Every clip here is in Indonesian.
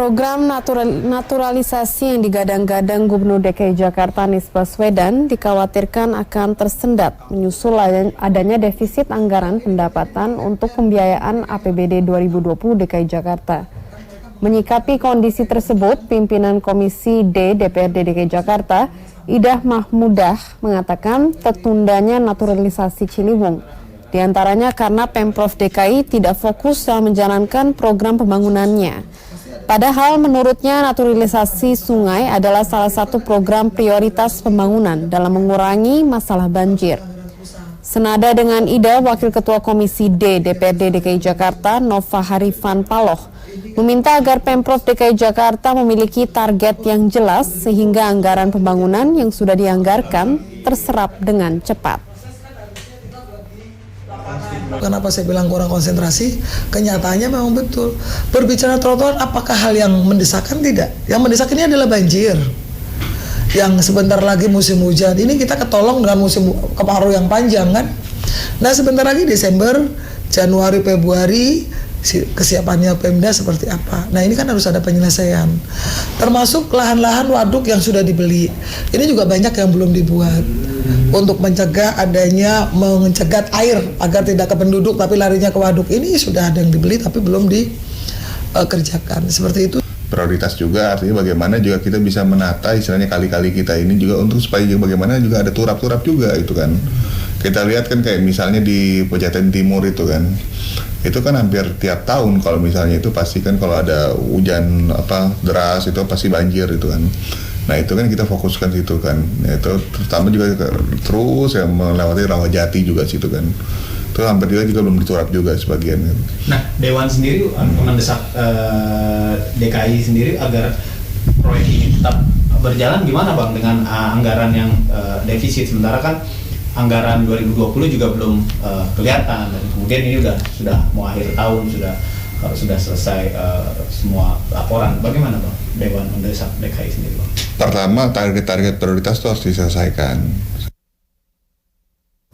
Program naturalisasi yang digadang-gadang Gubernur DKI Jakarta Anies Baswedan dikhawatirkan akan tersendat menyusul adanya defisit anggaran pendapatan untuk pembiayaan APBD 2020 DKI Jakarta. Menyikapi kondisi tersebut, pimpinan Komisi D DPRD DKI Jakarta, Idah Mahmudah, mengatakan tertundanya naturalisasi Ciliwung. Di antaranya karena Pemprov DKI tidak fokus dalam menjalankan program pembangunannya. Padahal menurutnya naturalisasi sungai adalah salah satu program prioritas pembangunan dalam mengurangi masalah banjir. Senada dengan Ida, Wakil Ketua Komisi D DPRD DKI Jakarta, Nova Harifan Paloh, meminta agar Pemprov DKI Jakarta memiliki target yang jelas sehingga anggaran pembangunan yang sudah dianggarkan terserap dengan cepat. Kenapa saya bilang kurang konsentrasi? Kenyataannya memang betul. Berbicara trotoar, apakah hal yang mendesakkan? Tidak. Yang mendesak ini adalah banjir. Yang sebentar lagi musim hujan. Ini kita ketolong dengan musim kemarau yang panjang kan. Nah sebentar lagi Desember, Januari, Februari, kesiapannya Pemda seperti apa. Nah ini kan harus ada penyelesaian. Termasuk lahan-lahan waduk yang sudah dibeli. Ini juga banyak yang belum dibuat. Untuk mencegah adanya mencegat air agar tidak ke penduduk tapi larinya ke waduk. Ini sudah ada yang dibeli tapi belum dikerjakan. Seperti itu. Prioritas juga artinya bagaimana juga kita bisa menata istilahnya kali-kali kita ini juga untuk supaya bagaimana juga ada turap-turap juga itu kan. Kita lihat kan kayak misalnya di Pejaten Timur itu kan. Itu kan hampir tiap tahun kalau misalnya itu pasti kan kalau ada hujan deras itu pasti banjir itu kan. Nah itu kan kita fokuskan situ kan. Itu terutama juga terus yang melewati Rawajati juga situ kan. Itu hampir juga belum diturap juga sebagian kan. Nah Dewan sendiri mendesak DKI sendiri agar proyek ini tetap berjalan gimana Bang dengan anggaran yang defisit, sementara kan anggaran 2020 juga belum kelihatan dan kemudian ini sudah mau akhir tahun, sudah selesai semua laporan. Bagaimana Bang Dewan mendesak DKI sendiri Bang? Pertama target-target prioritas itu harus diselesaikan.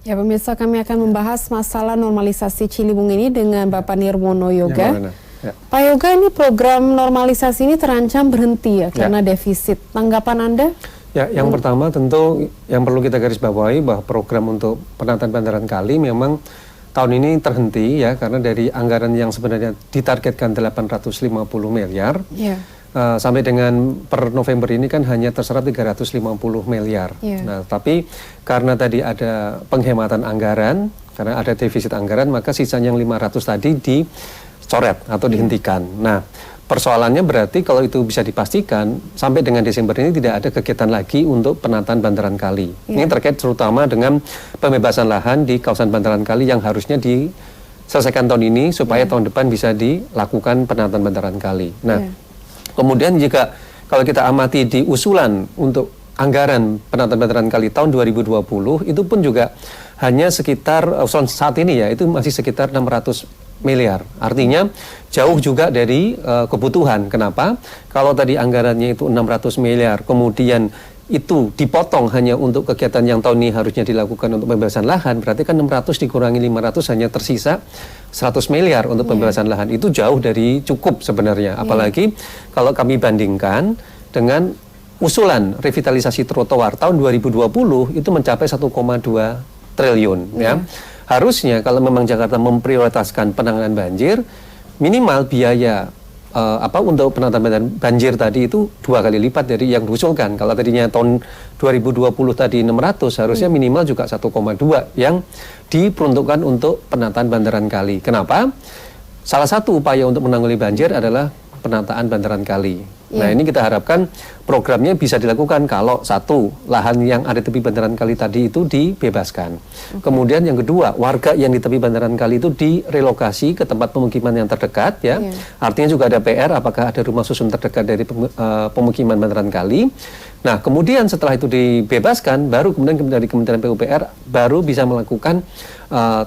Ya pemirsa, kami akan membahas masalah normalisasi Ciliwung ini dengan Bapak Nirwono Yoga. Ya. Pak Yoga, ini program normalisasi ini terancam berhenti ya karena defisit. Tanggapan Anda? Ya, yang pertama tentu yang perlu kita garis bawahi bahwa program untuk penataan bandaran kali memang tahun ini terhenti ya karena dari anggaran yang sebenarnya ditargetkan 850 miliar. Sampai dengan per November ini kan hanya terserap 350 miliar. Nah, tapi karena tadi ada penghematan anggaran, karena ada defisit anggaran, maka sisanya yang 500 tadi dicoret atau dihentikan. Nah, persoalannya berarti kalau itu bisa dipastikan, sampai dengan Desember ini tidak ada kegiatan lagi untuk penataan bandaran kali. Ini terkait terutama dengan pembebasan lahan di kawasan bandaran kali yang harusnya diselesaikan tahun ini supaya tahun depan bisa dilakukan penataan bandaran kali. Nah, kemudian jika kalau kita amati di usulan untuk anggaran penataan bandaran kali tahun 2020 itu pun juga hanya sekitar saat ini ya itu masih sekitar 600 miliar. Artinya jauh juga dari kebutuhan. Kenapa? Kalau tadi anggarannya itu 600 miliar, kemudian itu dipotong hanya untuk kegiatan yang tahun ini harusnya dilakukan untuk pembebasan lahan, berarti kan 600 dikurangi 500 hanya tersisa 100 miliar untuk pembebasan lahan. Itu jauh dari cukup sebenarnya. Apalagi kalau kami bandingkan dengan usulan revitalisasi trotoar tahun 2020 itu mencapai 1,2 triliun ya. Harusnya kalau memang Jakarta memprioritaskan penanganan banjir, minimal biaya untuk penataan banjir tadi itu 2 kali lipat dari yang diusulkan. Kalau tadinya tahun 2020 tadi 600, harusnya minimal juga 1,2 yang diperuntukkan untuk penataan bandaran kali. Kenapa? Salah satu upaya untuk menanggulangi banjir adalah penataan bandaran kali. Nah ini kita harapkan programnya bisa dilakukan kalau satu, lahan yang ada di tepi bandaran kali tadi itu dibebaskan. Kemudian yang kedua, warga yang di tepi bandaran kali itu direlokasi ke tempat pemukiman yang terdekat ya. Artinya juga ada PR apakah ada rumah susun terdekat dari pemukiman bandaran kali. Nah kemudian setelah itu dibebaskan, baru kemudian dari Kementerian PUPR baru bisa melakukan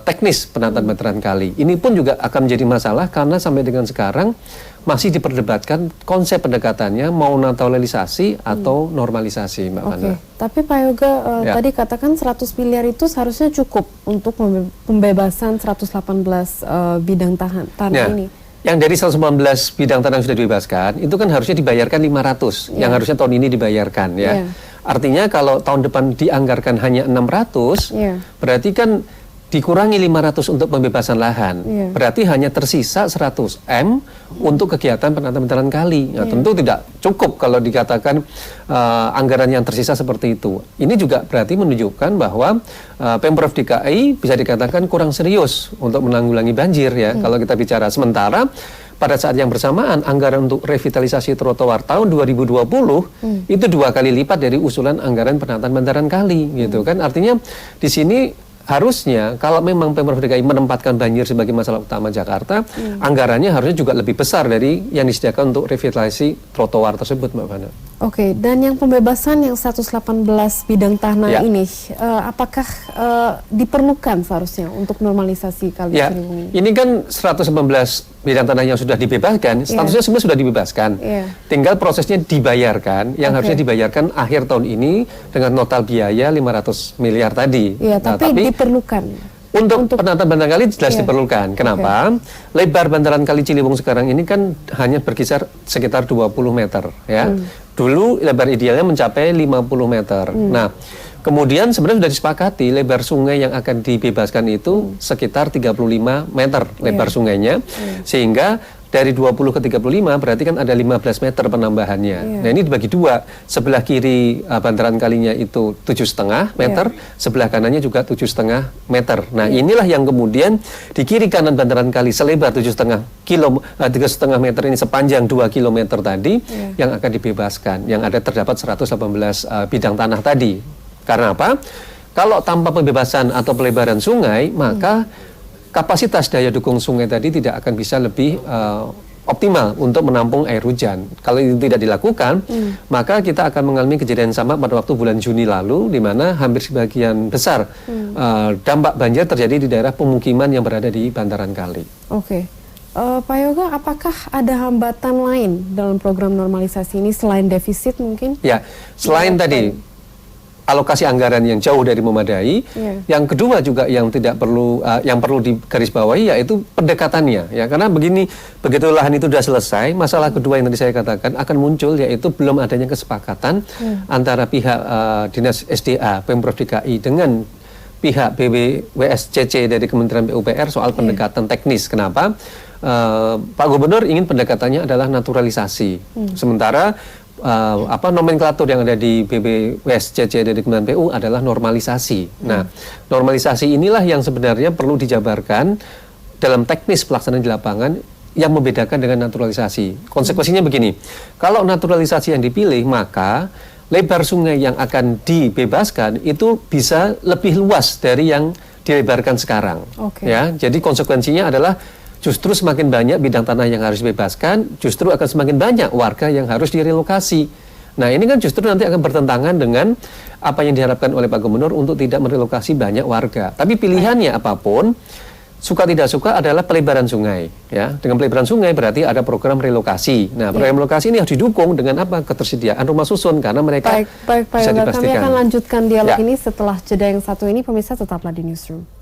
teknis penataan bandaran kali. Ini pun juga akan menjadi masalah karena sampai dengan sekarang masih diperdebatkan konsep pendekatannya mau naturalisasi atau normalisasi, Mbak Fanda. Tapi Pak Yoga tadi katakan 100 miliar itu seharusnya cukup untuk pembebasan 118 bidang tanah ini. Yang dari 119 bidang tanah yang sudah dibebaskan, itu kan harusnya dibayarkan 500, yang harusnya tahun ini dibayarkan ya. Artinya kalau tahun depan dianggarkan hanya 600, berarti kan dikurangi 500 untuk pembebasan lahan. Berarti hanya tersisa 100 M untuk kegiatan penataan kali. Nah, tentu tidak cukup kalau dikatakan anggaran yang tersisa seperti itu. Ini juga berarti menunjukkan bahwa Pemprov DKI bisa dikatakan kurang serius untuk menanggulangi banjir ya. Kalau kita bicara sementara pada saat yang bersamaan anggaran untuk revitalisasi trotoar tahun 2020 itu 2 kali lipat dari usulan anggaran penataan bantaran kali gitu kan. Artinya di sini harusnya kalau memang Pemprov DKI menempatkan banjir sebagai masalah utama Jakarta, anggarannya harusnya juga lebih besar dari yang disediakan untuk revitalisasi trotoar tersebut, Mbak Fana. Oke, dan yang pembebasan yang 118 bidang tanah ini, apakah diperlukan seharusnya untuk normalisasi Kali Ciliwung ini? Ini kan 119 bidang tanah yang sudah dibebaskan, statusnya semua sudah dibebaskan. Tinggal prosesnya dibayarkan, yang harusnya dibayarkan akhir tahun ini dengan total biaya 500 miliar tadi. Tapi diperlukan. Untuk penataan bantaran kali jelas diperlukan. Kenapa? Lebar bantaran Kali Ciliwung sekarang ini kan hanya berkisar sekitar 20 meter ya. Dulu lebar idealnya mencapai 50 meter. Nah, kemudian sebenarnya sudah disepakati lebar sungai yang akan dibebaskan itu sekitar 35 meter lebar sungainya. Sehingga dari 20 ke 35 berarti kan ada 15 meter penambahannya. Nah, ini dibagi dua. Sebelah kiri bantaran kalinya itu 7,5 meter, sebelah kanannya juga 7,5 meter. Nah, inilah yang kemudian di kiri kanan bantaran kali selebar 3,5 meter ini sepanjang 2 kilometer tadi yang akan dibebaskan. Yang ada terdapat 118 bidang tanah tadi. Karena apa? Kalau tanpa pembebasan atau pelebaran sungai, maka kapasitas daya dukung sungai tadi tidak akan bisa lebih optimal untuk menampung air hujan. Kalau itu tidak dilakukan, maka kita akan mengalami kejadian sama pada waktu bulan Juni lalu, di mana hampir sebagian besar dampak banjir terjadi di daerah pemukiman yang berada di bantaran kali. Oke. Pak Yoga, apakah ada hambatan lain dalam program normalisasi ini selain defisit mungkin? Ya, selain tadi alokasi anggaran yang jauh dari memadai. Yang kedua juga yang tidak perlu yang perlu digarisbawahi yaitu pendekatannya ya, karena begitu lahan itu sudah selesai, masalah kedua yang tadi saya katakan akan muncul yaitu belum adanya kesepakatan antara pihak Dinas SDA Pemprov DKI dengan pihak BWSCC dari Kementerian PUPR soal pendekatan teknis. Kenapa? Pak Gubernur ingin pendekatannya adalah naturalisasi. Sementara nomenklatur yang ada di BWSCC dari Kementerian PU adalah normalisasi. Nah, normalisasi inilah yang sebenarnya perlu dijabarkan dalam teknis pelaksanaan di lapangan yang membedakan dengan naturalisasi. Konsekuensinya begini, kalau naturalisasi yang dipilih, maka lebar sungai yang akan dibebaskan itu bisa lebih luas dari yang dilebarkan sekarang. Ya, jadi konsekuensinya adalah justru semakin banyak bidang tanah yang harus dibebaskan, justru akan semakin banyak warga yang harus direlokasi. Nah, ini kan justru nanti akan bertentangan dengan apa yang diharapkan oleh Pak Gubernur untuk tidak merelokasi banyak warga. Tapi pilihannya apapun, suka tidak suka adalah pelebaran sungai. Ya, dengan pelebaran sungai berarti ada program relokasi. Nah, program relokasi ini harus didukung dengan apa? Ketersediaan rumah susun, karena mereka baik, Pak bisa Yoga, dipastikan. kami akan lanjutkan dialog ini setelah jeda yang satu ini. Pemirsa tetaplah di Newsroom.